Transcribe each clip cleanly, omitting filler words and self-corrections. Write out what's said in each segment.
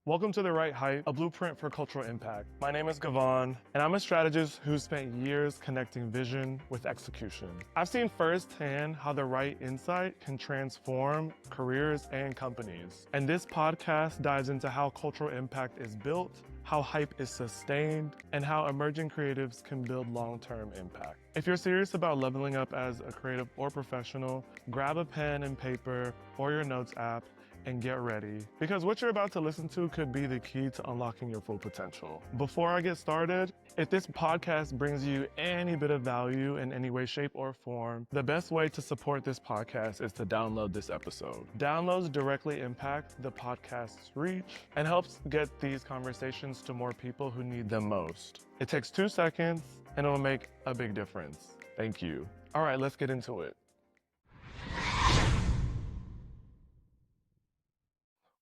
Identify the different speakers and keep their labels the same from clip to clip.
Speaker 1: Welcome to The Right Height, a blueprint for cultural impact. My name is Gavôn, and I'm a strategist who's spent years connecting vision with execution. I've seen firsthand how the right insight can transform careers and companies. And this podcast dives into how cultural impact is built, how hype is sustained, and how emerging creatives can build long-term impact. If you're serious about leveling up as a creative or professional, grab a pen and paper or your notes app and get ready, because what you're about to listen to could be the key to unlocking your full potential. Before I get started, if this podcast brings you any bit of value in any way, shape, or form, the best way to support this podcast is to download this episode. Downloads directly impact the podcast's reach and helps get these conversations to more people who need them most. It takes 2 seconds and it'll make a big difference. Thank you. All right, let's get into it.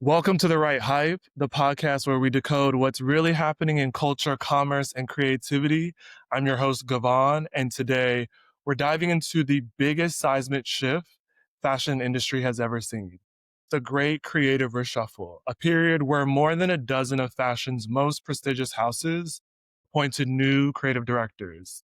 Speaker 1: Welcome to The Right Hype, the podcast where we decode what's really happening in culture, commerce, and creativity. I'm your host, Gavôn, and today we're diving into the biggest seismic shift fashion industry has ever seen. The Great Creative Reshuffle, a period where more than a dozen of fashion's most prestigious houses appointed new creative directors.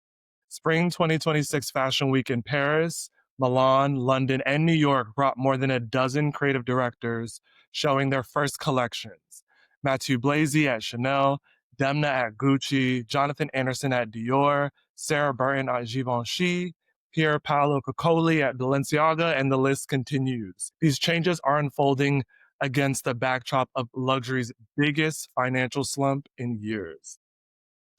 Speaker 1: Spring 2026 Fashion Week in Paris, Milan, London, and New York brought more than a dozen creative directors showing their first collections. Mathieu Blazy at Chanel, Demna at Gucci, Jonathan Anderson at Dior, Sarah Burton at Givenchy, Pier Paolo Piccoli at Balenciaga, and the list continues. These changes are unfolding against the backdrop of luxury's biggest financial slump in years.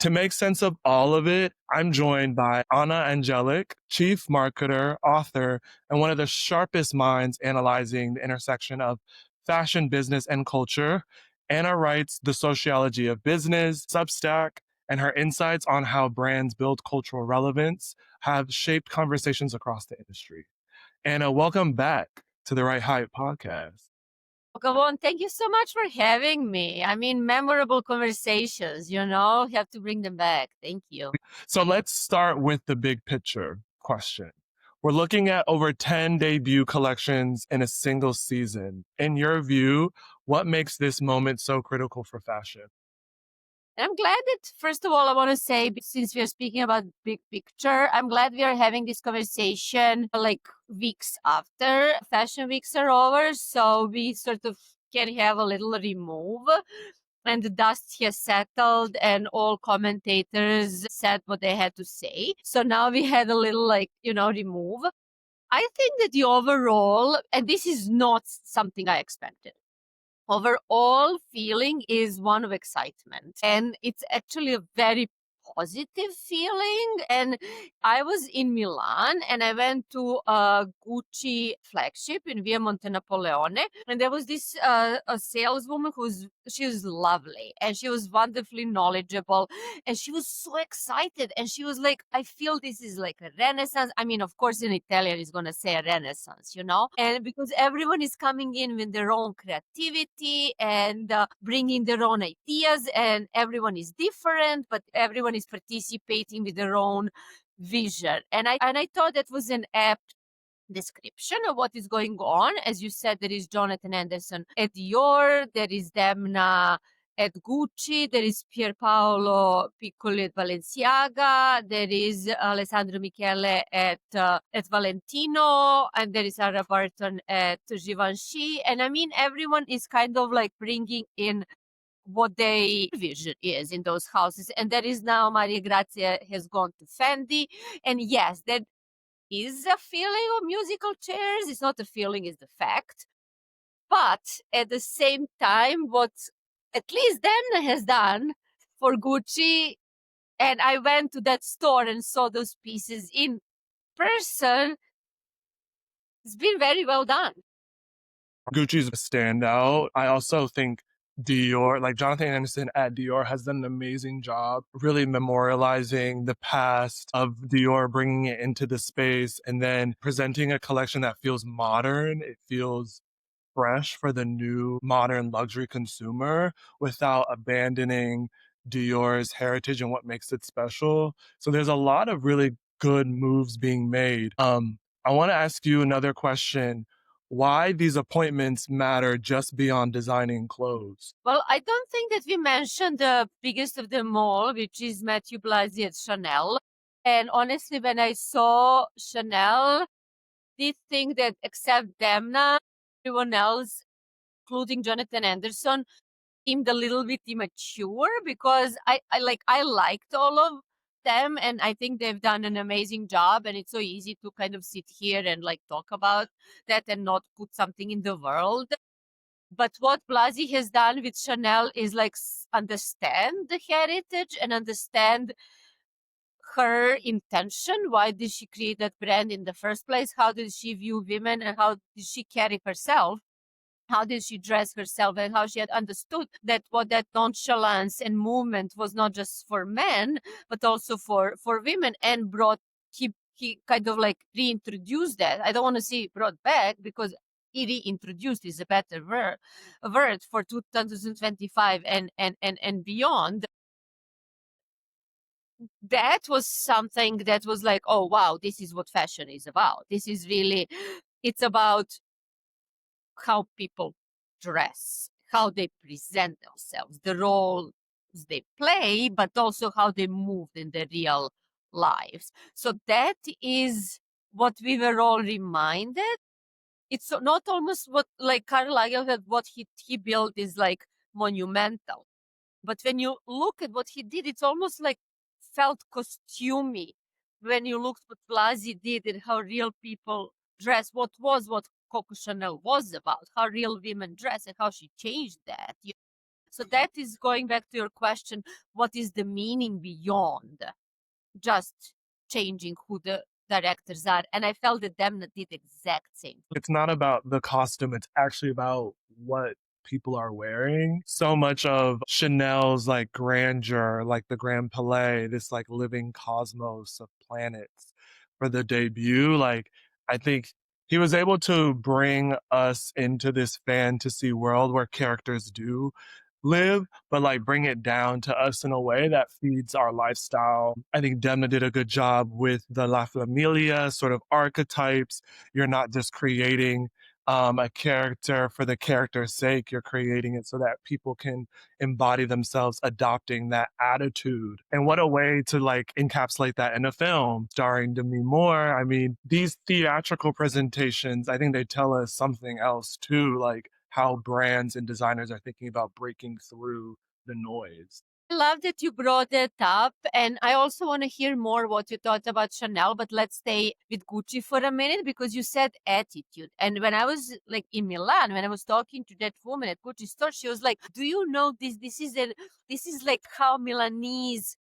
Speaker 1: To make sense of all of it, I'm joined by Ana Andjelic, chief marketer, author, and one of the sharpest minds analyzing the intersection of fashion, business, and culture. Ana writes The Sociology of Business, Substack, and her insights on how brands build cultural relevance have shaped conversations across the industry. Ana, welcome back to the Right Hype podcast.
Speaker 2: Gavôn, thank you so much for having me. I mean, memorable conversations, you have to bring them back. Thank you.
Speaker 1: So let's start with the big picture question. We're looking at over 10 debut collections in a single season. In your view, what makes this moment so critical for fashion?
Speaker 2: And I'm glad that, first of all, I want to say, since we are speaking about big picture, I'm glad we are having this conversation like weeks after fashion weeks are over. So we sort of can have a little remove and the dust has settled and all commentators said what they had to say. So now we had a little remove. I think that the overall, and this is not something I expected, overall feeling is one of excitement. And it's actually a very positive feeling. And I was in Milan and I went to a Gucci flagship in Via Monte Napoleone. And there was this a saleswoman she was lovely and she was wonderfully knowledgeable and she was so excited and she was like, I feel this is like a renaissance. I mean, of course in Italian is going to say a renaissance, and because everyone is coming in with their own creativity and bringing their own ideas and everyone is different, but everyone is participating with their own vision. And I thought that was an apt description of what is going on. As you said, there is Jonathan Anderson at Dior, there is Demna at Gucci, there is Pier Paolo Piccoli at Balenciaga, there is Alessandro Michele at Valentino, and there is Sarah Burton at Givenchy. And I mean, everyone is kind of like bringing in what their vision is in those houses. And there is now Maria Grazia has gone to Fendi. And yes, that is a feeling of musical chairs. It's not a feeling, it's the fact. But at the same time, what at least Demna has done for Gucci, and I went to that store and saw those pieces in person, it's been very well done.
Speaker 1: Gucci's a standout. I also think Dior, like Jonathan Anderson at Dior, has done an amazing job really memorializing the past of Dior, bringing it into the space and then presenting a collection that feels modern. It feels fresh for the new modern luxury consumer without abandoning Dior's heritage and what makes it special. So there's a lot of really good moves being made. I want to ask you another question. why these appointments matter just beyond designing clothes.
Speaker 2: Well, I don't think that we mentioned the biggest of them all, which is Matthew Blasey at Chanel. And honestly, when I saw Chanel, did think that except Demna, everyone else, including Jonathan Anderson, seemed a little bit immature because I liked all of them and I think they've done an amazing job, and it's so easy to kind of sit here and like talk about that and not put something in the world. But what Blasi has done with Chanel is like understand the heritage and understand her intention. Why did she create that brand in the first place? How did she view women and how did she carry herself? How did she dress herself, and how she had understood that what that nonchalance and movement was not just for men but also for women, and brought he kind of like reintroduced that. I don't want to say brought back because he reintroduced is a better word for 2025 and beyond. That was something that was like, oh wow, this is what fashion is about. This is really, it's about how people dress, how they present themselves, the roles they play, but also how they move in their real lives. So that is what we were all reminded. It's not almost what like Karl Lagerfeld, what he built is like monumental. But when you look at what he did, it's almost like felt costumey. When you looked what Blasi did and how real people dress, what Coco Chanel was about, how real women dress and how she changed that. So that is going back to your question, what is the meaning beyond just changing who the directors are? And I felt that Demna did exact same.
Speaker 1: It's not about the costume, it's actually about what people are wearing. So much of Chanel's like grandeur, like the Grand Palais, this like living cosmos of planets for the debut, like I think he was able to bring us into this fantasy world where characters do live, but like bring it down to us in a way that feeds our lifestyle. I think Demna did a good job with the La Familia sort of archetypes. You're not just creating a character for the character's sake. You're creating it so that people can embody themselves, adopting that attitude. And what a way to like encapsulate that in a film starring Demi Moore. I mean, these theatrical presentations, I think they tell us something else too, like how brands and designers are thinking about breaking through the noise.
Speaker 2: I love that you brought it up, and I also want to hear more what you thought about Chanel, but let's stay with Gucci for a minute because you said attitude. And when I was like in Milan, when I was talking to that woman at Gucci store, she was like, do you know this is like how Milanese,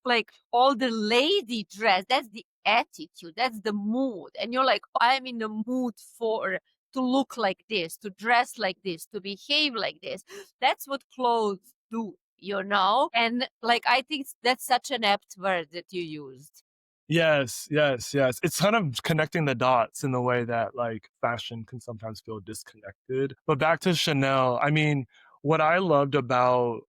Speaker 2: like all the lady dress, that's the attitude, that's the mood. And you're like, oh, I'm in the mood for to look like this, to dress like this, to behave like this. That's what clothes do, you know? And like, I think that's such an apt word that you used.
Speaker 1: Yes, yes, yes. It's kind of connecting the dots in the way that like fashion can sometimes feel disconnected. But back to Chanel, I mean, what I loved about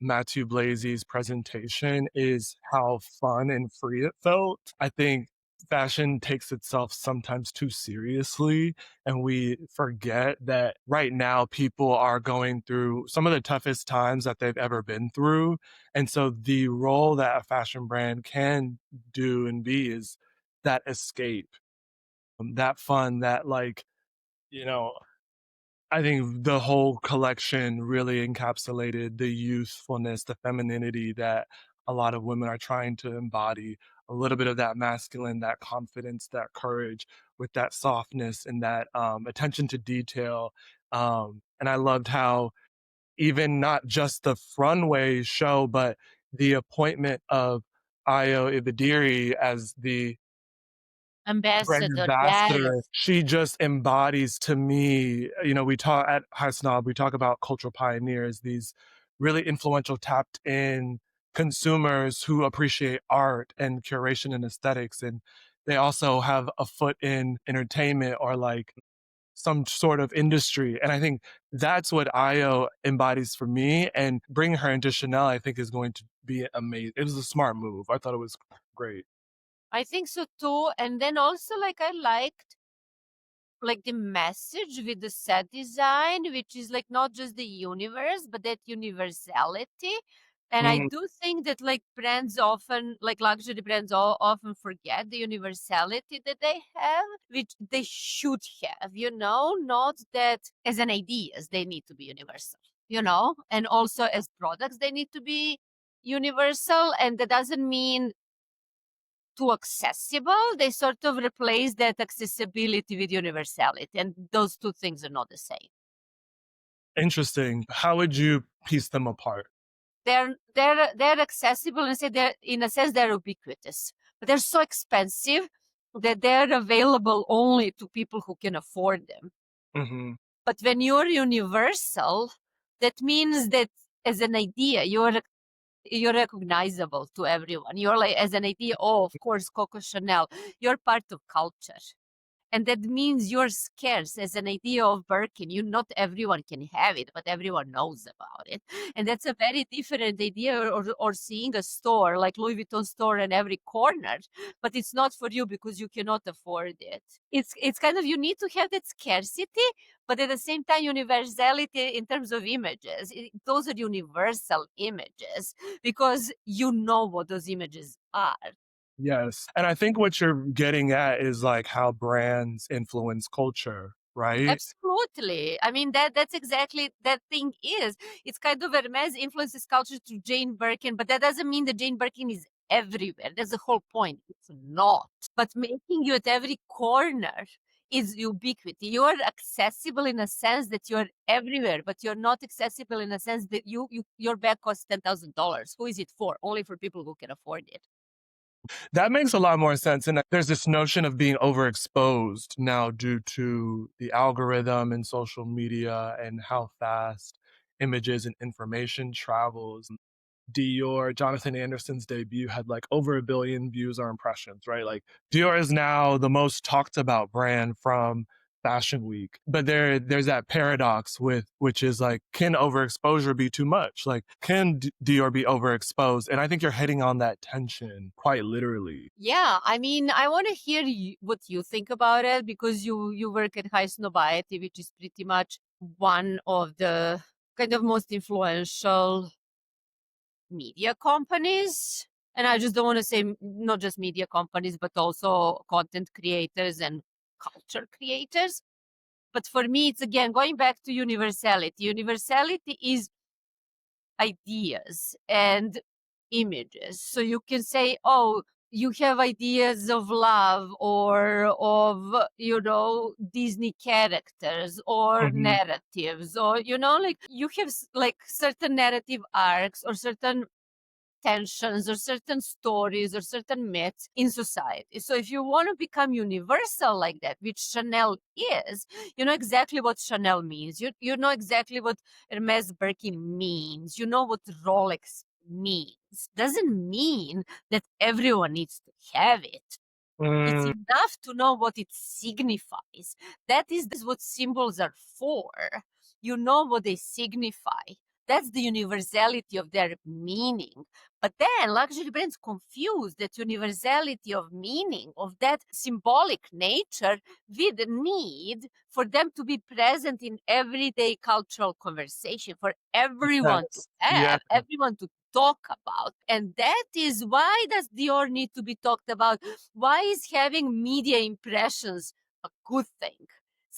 Speaker 1: Matthew Blazy's presentation is how fun and free it felt. I think fashion takes itself sometimes too seriously, and we forget that right now people are going through some of the toughest times that they've ever been through. And so the role that a fashion brand can do and be is that escape, that fun, that like, you know, I think the whole collection really encapsulated the youthfulness, the femininity that a lot of women are trying to embody. A little bit of that masculine, that confidence, that courage, with that softness and that attention to detail. And I loved how even not just the runway show, but the appointment of Ayo Ibadiri as the brand
Speaker 2: Ambassador,
Speaker 1: ambassador,
Speaker 2: yes.
Speaker 1: she just embodies to me, you know, we talk at High Snob, we talk about cultural pioneers, these really influential, tapped in consumers who appreciate art and curation and aesthetics. And they also have a foot in entertainment or like some sort of industry. And I think that's what Io embodies for me. And bringing her into Chanel, I think is going to be amazing. It was a smart move. I thought it was great.
Speaker 2: I think so too. And then also, like, I liked like the message with the set design, which is like not just the universe, but that universality. And I
Speaker 1: Mm,
Speaker 2: do think that like brands often, like luxury brands often forget the universality that they have, which they should have, not that as an ideas they need to be universal, and also as products they need to be universal. And that doesn't mean too accessible. They sort of replace that accessibility with universality, and those two things are not the same.
Speaker 1: interesting. How would you piece them apart?
Speaker 2: They're accessible and say they're in a sense they're ubiquitous, but they're so expensive that they're available only to people who can afford them.
Speaker 1: Hmm.
Speaker 2: But when you're universal, that means that as an idea you're recognizable to everyone. You're like, as an idea, oh, of course, Coco Chanel. You're part of culture. And that means you're scarce as an idea of Birkin. Not everyone can have it, but everyone knows about it. And that's a very different idea, or seeing a store like Louis Vuitton store in every corner, but it's not for you because you cannot afford it. It's kind of, you need to have that scarcity, but at the same time universality in terms of images. Those are universal images because you know what those images are.
Speaker 1: Yes. And I think what you're getting at is like how brands influence culture, right?
Speaker 2: Absolutely. I mean, that's exactly that thing is. It's kind of Hermes influences culture to Jane Birkin, but that doesn't mean that Jane Birkin is everywhere. That's the whole point. It's not. But making you at every corner is ubiquity. You're accessible in a sense that you're everywhere, but you're not accessible in a sense that your bag costs $10,000. Who is it for? Only for people who can afford it.
Speaker 1: That makes a lot more sense. And there's this notion of being overexposed now due to the algorithm and social media and how fast images and information travels. Dior, Jonathan Anderson's debut had like over 1 billion views or impressions, right? Like Dior is now the most talked about brand from Fashion Week. But there's that paradox with which is like, can overexposure be too much? Like, can Dior be overexposed? And I think you're hitting on that tension quite literally.
Speaker 2: Yeah, I mean, I want to hear what you think about it because you work at High Snobiety, which is pretty much one of the kind of most influential media companies. And I just don't want to say not just media companies, but also content creators and culture creators. But for me, it's again going back to universality. Universality is ideas and images. So you can say, oh, you have ideas of love or of, Disney characters or
Speaker 1: Mhm.
Speaker 2: narratives, or, like you have like certain narrative arcs or certain tensions or certain stories or certain myths in society. So if you want to become universal like that, which Chanel is, you know exactly what Chanel means. You know exactly what Hermes Birkin means. You know what Rolex means. Doesn't mean that everyone needs to have it. It's
Speaker 1: Mm,
Speaker 2: enough to know what it signifies. That is what symbols are for. You know what they signify. That's the universality of their meaning. But then luxury brands confuse that universality of meaning, of that symbolic nature, with the need for them to be present in everyday cultural conversation, for everyone to
Speaker 1: yes. Yeah.
Speaker 2: have, everyone to talk about. And that is why does Dior need to be talked about? Why is having media impressions a good thing?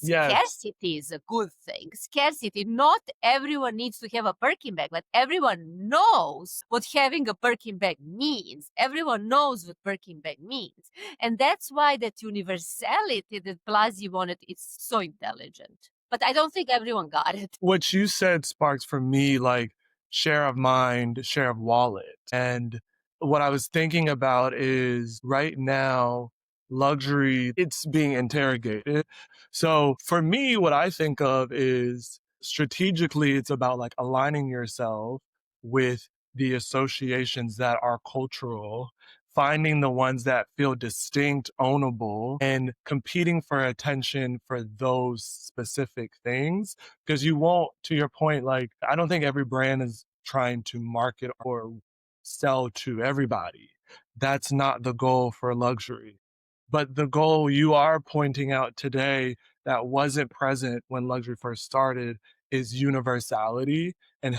Speaker 1: Yes.
Speaker 2: Scarcity is a good thing. Scarcity. Not everyone needs to have a Birkin bag, but everyone knows what having a Birkin bag means. Everyone knows what Birkin bag means. And that's why that universality that Blasi wanted is so intelligent. But I don't think everyone got it.
Speaker 1: What you said sparks for me like share of mind, share of wallet. And what I was thinking about is right now, luxury, it's being interrogated. So for me, what I think of is strategically, it's about like aligning yourself with the associations that are cultural, finding the ones that feel distinct, ownable, and competing for attention for those specific things. Because you won't, to your point, like, I don't think every brand is trying to market or sell to everybody. That's not the goal for luxury. But the goal you are pointing out today that wasn't present when luxury first started is universality and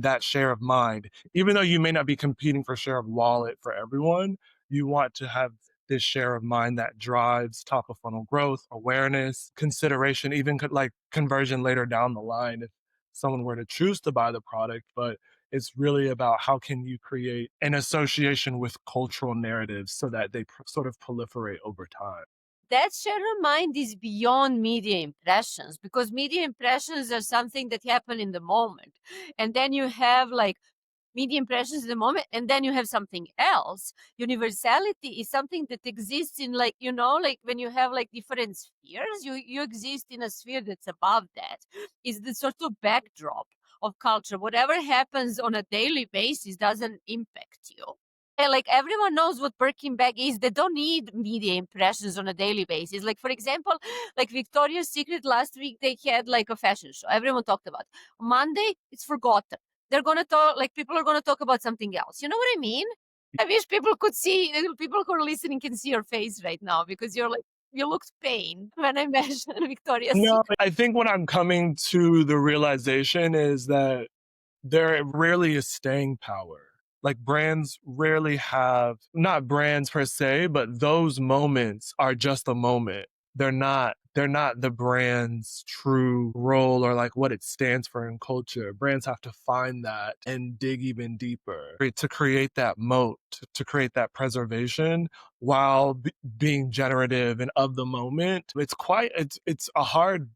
Speaker 1: that share of mind. Even though you may not be competing for share of wallet for everyone, you want to have this share of mind that drives top of funnel growth, awareness, consideration, even like conversion later down the line if someone were to choose to buy the product. But it's really about how can you create an association with cultural narratives so that they sort of proliferate over time.
Speaker 2: That share of mind is beyond media impressions, because media impressions are something that happen in the moment. And then you have like media impressions in the moment, and then you have something else. Universality is something that exists in, like, you know, like when you have like different spheres, you exist in a sphere that's above that. Is the sort of backdrop of culture. Whatever happens on a daily basis doesn't impact you. And like everyone knows what Birkin bag is. They don't need media impressions on a daily basis. Like, for example, like Victoria's Secret last week, they had like a fashion show. Everyone talked about it. Monday, it's forgotten. They're going to talk, like people are going to talk about something else. You know what I mean? I wish people could see, people who are listening can see your face right now, because you're like, you looked pained when I mentioned Victoria's
Speaker 1: No,
Speaker 2: Secret.
Speaker 1: I think what I'm coming to the realization is that there rarely is staying power. Like brands rarely have, not brands per se, but those moments are just a moment. They're not the brand's true role or like what it stands for in culture. Brands have to find that and dig even deeper to create that moat, to create that preservation while being generative and of the moment. It's a hard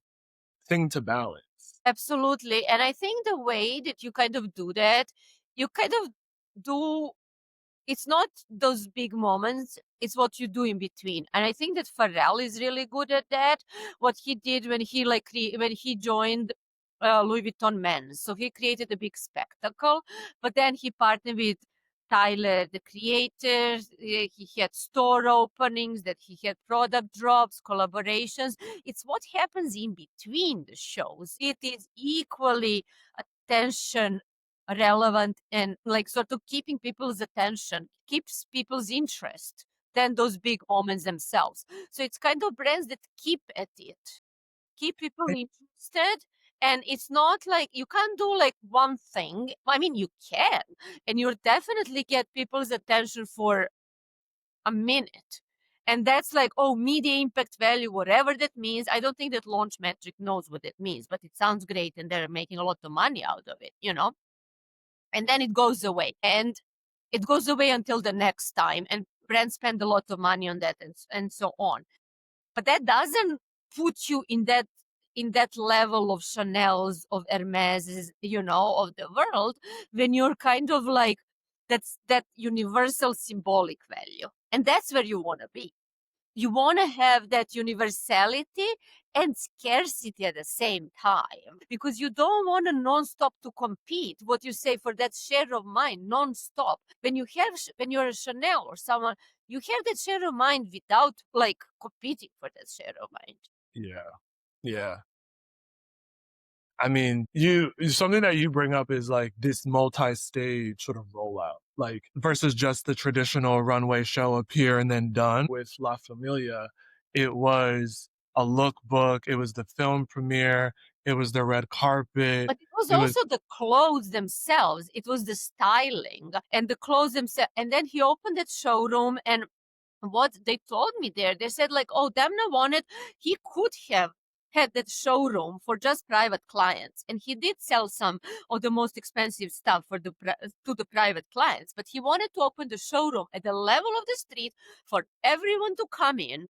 Speaker 1: thing to balance.
Speaker 2: Absolutely. And I think the way that you kind of do that, you kind of do, it's not those big moments, it's what you do in between. And I think that Pharrell is really good at that. What he did when he when he joined Louis Vuitton Men. So he created a big spectacle, but then he partnered with Tyler, the creator. He had store openings, that he had product drops, collaborations. It's what happens in between the shows. It is equally attention relevant and like sort of keeping people's attention, keeps people's interest than those big moments themselves. So it's kind of brands that keep at it, keep people interested. And it's not like you can't do like one thing. I mean, you can, and you'll definitely get people's attention for a minute. And that's like, oh, media impact value, whatever that means. I don't think that Launch Metric knows what it means, but it sounds great and they're making a lot of money out of it, you know? And then it goes away. And it goes away until the next time. And brands spend a lot of money on that and so on. But that doesn't put you in that level of Chanel's, of Hermes's, you know, of the world, when you're kind of like, that's that universal symbolic value. And that's where you want to be. You want to have that universality and scarcity at the same time, because you don't want to non-stop to compete. What you say, for that share of mind, non-stop. When you're a Chanel or someone, you have that share of mind without like competing for that share of mind.
Speaker 1: Yeah. Yeah. I mean, you something that you bring up is like this multi-stage sort of rollout, like versus just the traditional runway show appear and then done. With La Familia, it was a lookbook, it was the film premiere, it was the red carpet,
Speaker 2: But it was
Speaker 1: it was
Speaker 2: also the clothes themselves. It was the styling and the clothes themselves. And then he opened that showroom, and what they told me there, they said like, oh, Demna wanted, he could have had that showroom for just private clients, and he did sell some of the most expensive stuff for to the private clients, but he wanted to open the showroom at the level of the street for everyone to come in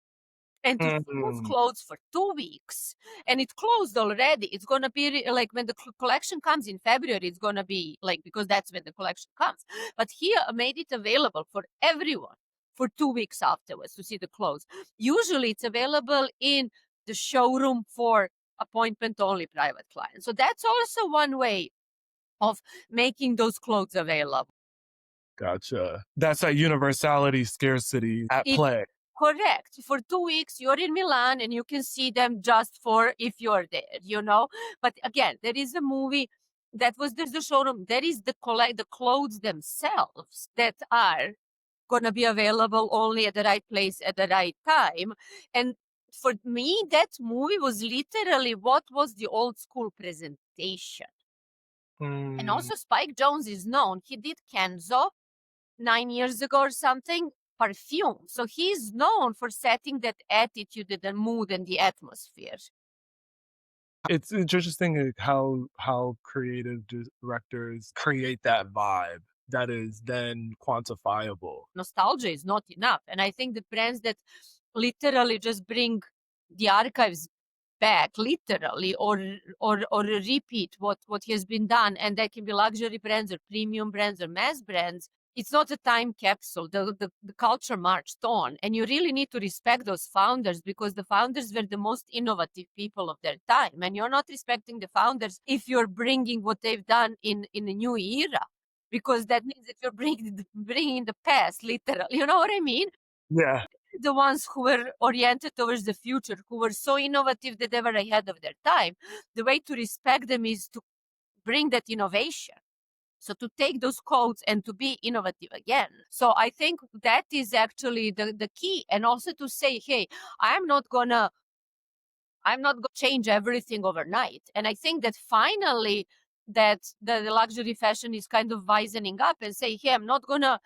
Speaker 2: and to see those
Speaker 1: mm,
Speaker 2: clothes for 2 weeks. And it closed already. It's going to be like when the collection comes in February, it's going to be like, because that's when the collection comes. But he made it available for everyone for 2 weeks afterwards to see the clothes. Usually it's available in the showroom for appointment only private clients. So that's also one way of making those clothes available.
Speaker 1: gotcha. That's that universality scarcity at
Speaker 2: It
Speaker 1: play.
Speaker 2: Correct. For 2 weeks, you're in Milan and you can see them just for if you're there, you know. But again, there is a movie that was there's the showroom. There is the clothes themselves that are gonna be available only at the right place at the right time. And for me, that movie was literally what was the old school presentation. And also Spike Jonze is known. He did Kenzo 9 years ago or something, perfume. So he's known for setting that attitude and the mood and the atmosphere.
Speaker 1: It's interesting how creative directors create that vibe that is then quantifiable.
Speaker 2: Nostalgia is not enough. And I think the brands that literally just bring the archives back, literally, or repeat what has been done, and that can be luxury brands or premium brands or mass brands. It's not a time capsule. The culture marched on, and you really need to respect those founders, because the founders were the most innovative people of their time. And you're not respecting the founders if you're bringing what they've done in a new era, because that means that you're bringing the past, literally. You know what I mean?
Speaker 1: Yeah.
Speaker 2: The ones who were oriented towards the future, who were so innovative that they were ahead of their time. The way to respect them is to bring that innovation. So to take those codes and to be innovative again. So I think that is actually the key. And also to say, hey, I'm not gonna change everything overnight. And I think that finally that the luxury fashion is kind of wisening up and say, hey, I'm not gonna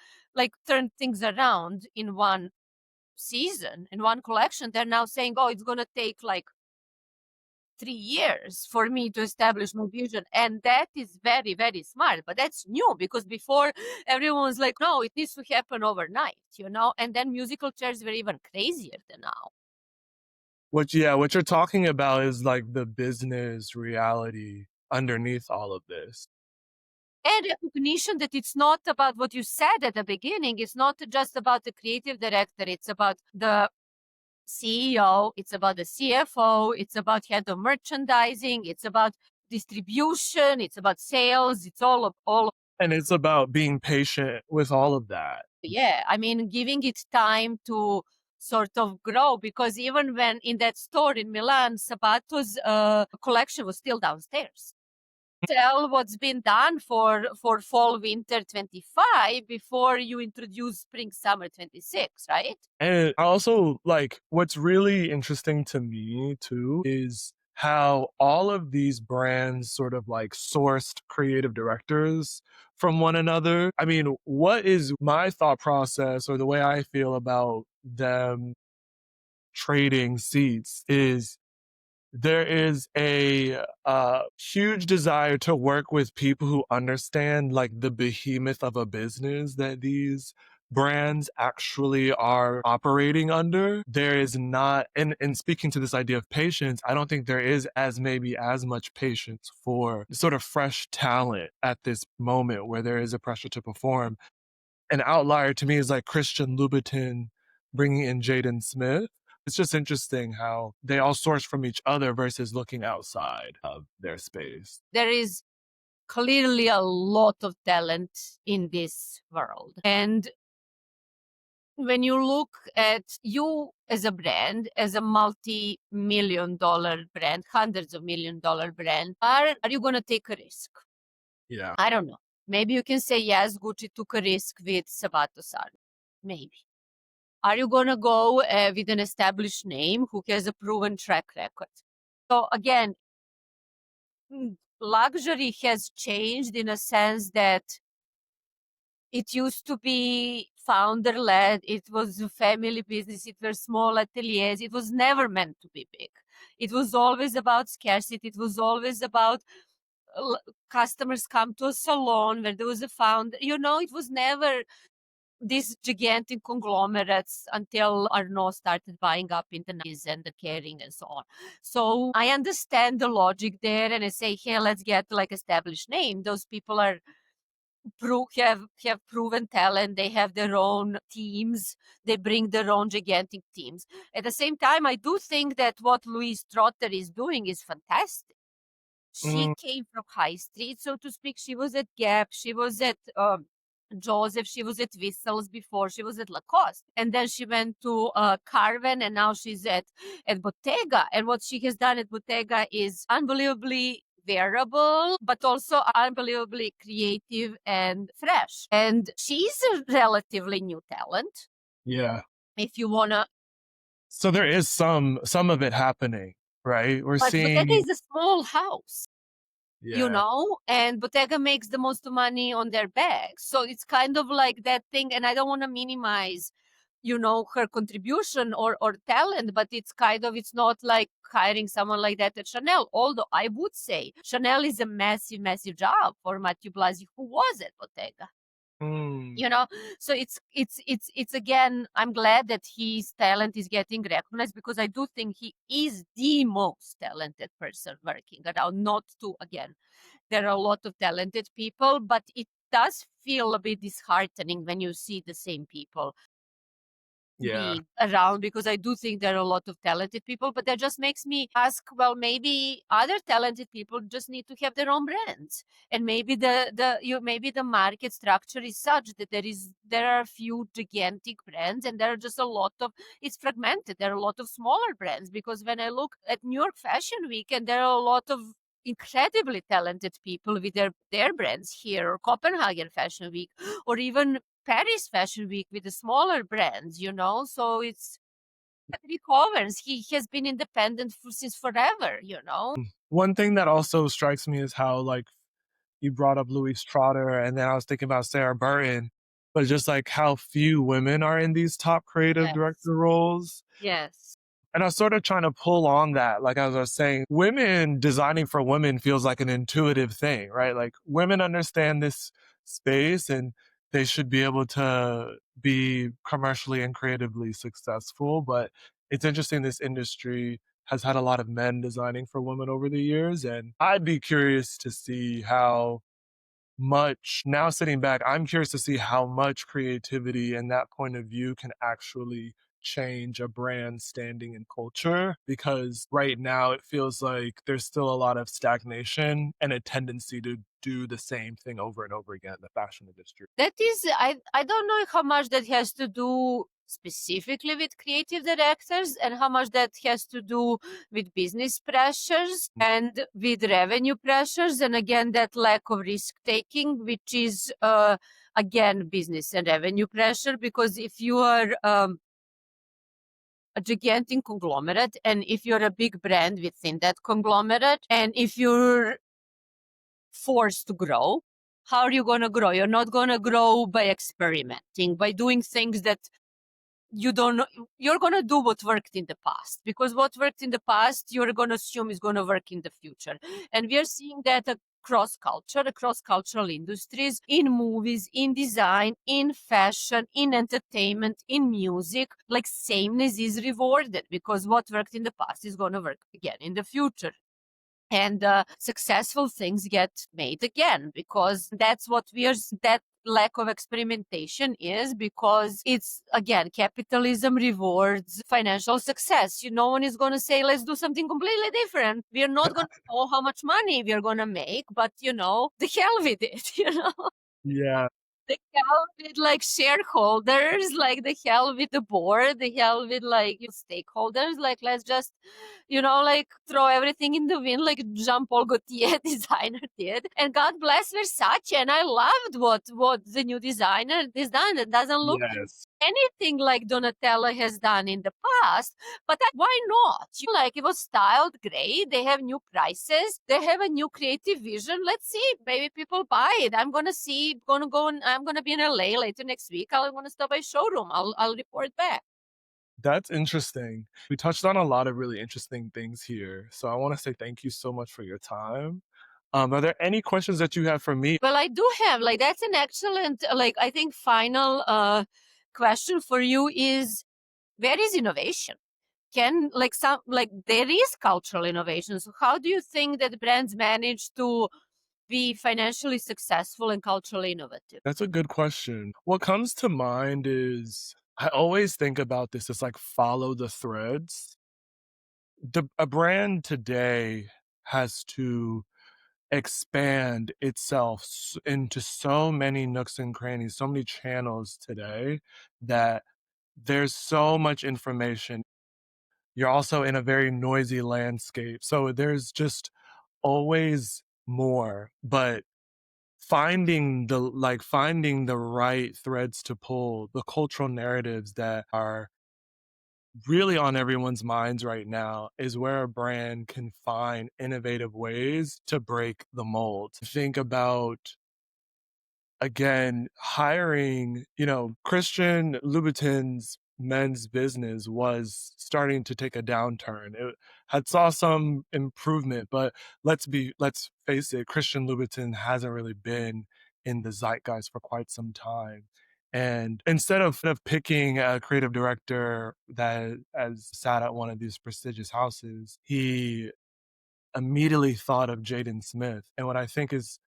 Speaker 2: turn things around in one season, in one collection. They're now saying, oh, it's gonna take 3 years for me to establish my vision. And that is very, very smart. But that's new, because before everyone was like, no, it needs to happen overnight, and then musical chairs were even crazier than now.
Speaker 1: What you're talking about is the business reality underneath all of this.
Speaker 2: And recognition that it's not about what you said at the beginning. It's not just about the creative director. It's about the CEO, it's about the CFO, it's about head of merchandising, it's about distribution, it's about sales, it's all of.
Speaker 1: And it's about being patient with all of that.
Speaker 2: Yeah, I mean, giving it time to sort of grow, because even when in that store in Milan, Sabato's collection was still downstairs. Tell what's been done for fall winter 25 before you introduce spring summer 26, right?
Speaker 1: And also, what's really interesting to me too is how all of these brands sort of sourced creative directors from one another. I mean, what is my thought process, or the way I feel about them trading seats, is there is a huge desire to work with people who understand the behemoth of a business that these brands actually are operating under. There is not, and speaking to this idea of patience, I don't think there is as much patience for sort of fresh talent at this moment where there is a pressure to perform. An outlier to me is Christian Louboutin bringing in Jaden Smith. It's just interesting how they all source from each other versus looking outside of their space.
Speaker 2: There is clearly a lot of talent in this world. And when you look at you as a brand, as a multi-million-dollar brand, hundreds of million-dollar brand, are you going to take a risk?
Speaker 1: Yeah.
Speaker 2: I don't know. Maybe you can say, yes, Gucci took a risk with Sabato Sarno. Maybe. Are you going to go with an established name who has a proven track record? So again, luxury has changed in a sense that it used to be founder-led. It was a family business. It were small ateliers. It was never meant to be big. It was always about scarcity. It was always about customers come to a salon where there was a founder. It was never these gigantic conglomerates until Arnault started buying up in the 90s and the Kering and so on. So I understand the logic there, and I say, hey, let's get established name. Those people are have proven talent. They have their own teams. They bring their own gigantic teams. At the same time, I do think that what Louise Trotter is doing is fantastic. She came from high street, so to speak. She was at Gap. She was at Joseph. She was at Whistles before. She was at Lacoste. And then she went to Carven, and now she's at Bottega. And what she has done at Bottega is unbelievably wearable, but also unbelievably creative and fresh. And she's a relatively new talent.
Speaker 1: Yeah.
Speaker 2: If you want to
Speaker 1: So there is some of it happening, right? We're
Speaker 2: But Bottega
Speaker 1: seeing
Speaker 2: is a small house,
Speaker 1: yeah.
Speaker 2: and Bottega makes the most money on their bags. So it's kind of like that thing. And I don't want to minimize, her contribution or talent, but it's not like hiring someone like that at Chanel. Although I would say Chanel is a massive, massive job for Matthew Blasi, who was at Bottega.
Speaker 1: Mm,
Speaker 2: you know so it's again, I'm glad that his talent is getting recognized, because I do think he is the most talented person working around. Not to, again, there are a lot of talented people, but it does feel a bit disheartening when you see the same people
Speaker 1: yeah.
Speaker 2: being around, because I do think there are a lot of talented people, but that just makes me ask, well, maybe other talented people just need to have their own brands. And maybe maybe the market structure is such that there are a few gigantic brands, and there are just a lot of, it's fragmented. There are a lot of smaller brands, because when I look at New York Fashion Week, and there are a lot of incredibly talented people with their brands here, or Copenhagen Fashion Week, or even Paris Fashion Week with the smaller brands. So it's Rick Owens. He has been independent since forever.
Speaker 1: One thing that also strikes me is how like you brought up Louise Trotter, and then I was thinking about Sarah Burton, but just like how few women are in these top creative
Speaker 2: Yes.
Speaker 1: director roles.
Speaker 2: Yes.
Speaker 1: And I was sort of trying to pull on that. Like as I was saying, women designing for women feels like an intuitive thing, right? Like women understand this space and they should be able to be commercially and creatively successful. But it's interesting, this industry has had a lot of men designing for women over the years. And I'd be curious to see how much now sitting back, I'm curious to see how much creativity and that point of view can actually change a brand standing in culture, because right now it feels like there's still a lot of stagnation and a tendency to do the same thing over and over again in the fashion industry.
Speaker 2: That is, I don't know how much that has to do specifically with creative directors, and how much that has to do with business pressures and with revenue pressures, and again that lack of risk taking, which is again business and revenue pressure. Because if you are a gigantic conglomerate, and if you're a big brand within that conglomerate, and if you're forced to grow, how are you going to grow? You're not going to grow by experimenting, by doing things that you don't know. You're going to do what worked in the past, because what worked in the past, you're going to assume is going to work in the future. And we are seeing that across cultural industries, in movies, in design, in fashion, in entertainment, in music. Like, sameness is rewarded, because what worked in the past is going to work again in the future. And successful things get made again, because that's what that lack of experimentation is, because it's, again, capitalism rewards financial success. No one is going to say, let's do something completely different. We are not going to know how much money we are going to make, but the hell with it.
Speaker 1: Yeah,
Speaker 2: The hell with like shareholders, like the hell with the board, the hell with like stakeholders. Like, let's just, like throw everything in the wind, like Jean Paul Gaultier designer did. And God bless Versace. And I loved what the new designer has done. It doesn't look
Speaker 1: yes.
Speaker 2: anything like Donatella has done in the past, but why not? Like, it was styled great. They have new prices. They have a new creative vision. Let's see. Maybe people buy it. I'm gonna see. Gonna go. I'm gonna be in LA later next week. I'm gonna stop by showroom. I'll report back.
Speaker 1: That's interesting. We touched on a lot of really interesting things here. So I want to say thank you so much for your time. Are there any questions that you have for me?
Speaker 2: Well, I do have, like, that's an excellent, like, I think final question for you is, where is innovation? Can, like, there is cultural innovation. So how do you think that brands manage to be financially successful and culturally innovative?
Speaker 1: That's a good question. What comes to mind is I always think about this as like follow the threads. A brand today has to expand itself into so many nooks and crannies, so many channels today, that there's so much information. You're also in a very noisy landscape. So there's just always more, but finding the right threads to pull, the cultural narratives that are really on everyone's minds right now is where a brand can find innovative ways to break the mold. Think about, again, hiring, Christian Louboutin's men's business was starting to take a downturn. It had saw some improvement, but let's face it, Christian Louboutin hasn't really been in the zeitgeist for quite some time. And instead of picking a creative director that has sat at one of these prestigious houses, he immediately thought of Jaden Smith. And what I think is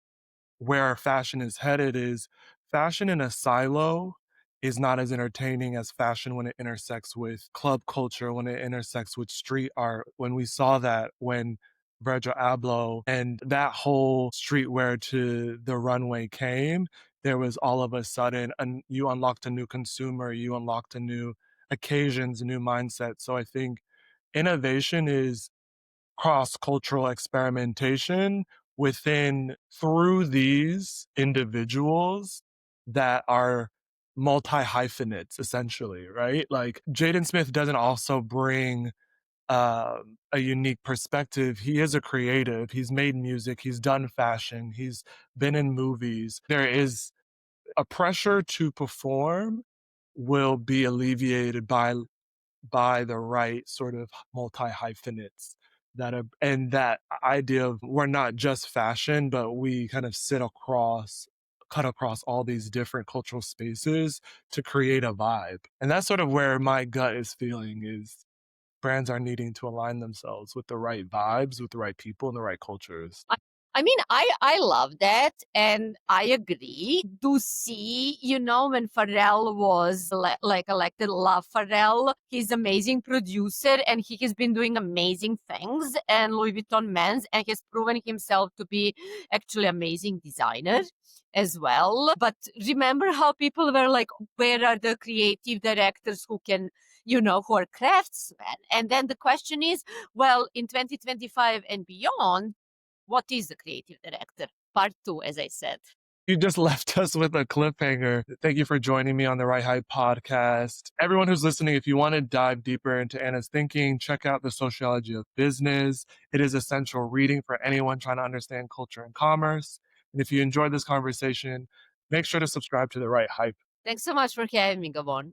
Speaker 1: where fashion is headed is fashion in a silo is not as entertaining as fashion when it intersects with club culture, when it intersects with street art. When we saw that when Virgil Abloh and that whole streetwear to the runway came, there was all of a sudden, and you unlocked a new consumer, you unlocked a new occasions, a new mindset. So I think innovation is cross-cultural experimentation within through these individuals that are multi-hyphenates essentially, right? Like Jaden Smith doesn't also bring a unique perspective. He is a creative. He's made music. He's done fashion. He's been in movies. There is a pressure to perform will be alleviated by the right sort of multi-hyphenates that are, and that idea of we're not just fashion, but we kind of cut across all these different cultural spaces to create a vibe. And that's sort of where my gut is feeling is brands are needing to align themselves with the right vibes, with the right people and the right cultures.
Speaker 2: I mean, I love that, and I agree. Do see, when Pharrell was like elected, love Pharrell. He's amazing producer, and he has been doing amazing things. And Louis Vuitton Men's, and he's proven himself to be actually amazing designer as well. But remember how people were like, where are the creative directors who can, who are craftsmen? And then the question is, well, in 2025 and beyond, what is the creative director? Part two, as I said.
Speaker 1: You just left us with a cliffhanger. Thank you for joining me on the Right Hype podcast. Everyone who's listening, if you want to dive deeper into Ana's thinking, check out The Sociology of Business. It is essential reading for anyone trying to understand culture and commerce. And if you enjoyed this conversation, make sure to subscribe to the Right Hype.
Speaker 2: Thanks so much for having me, Gavon.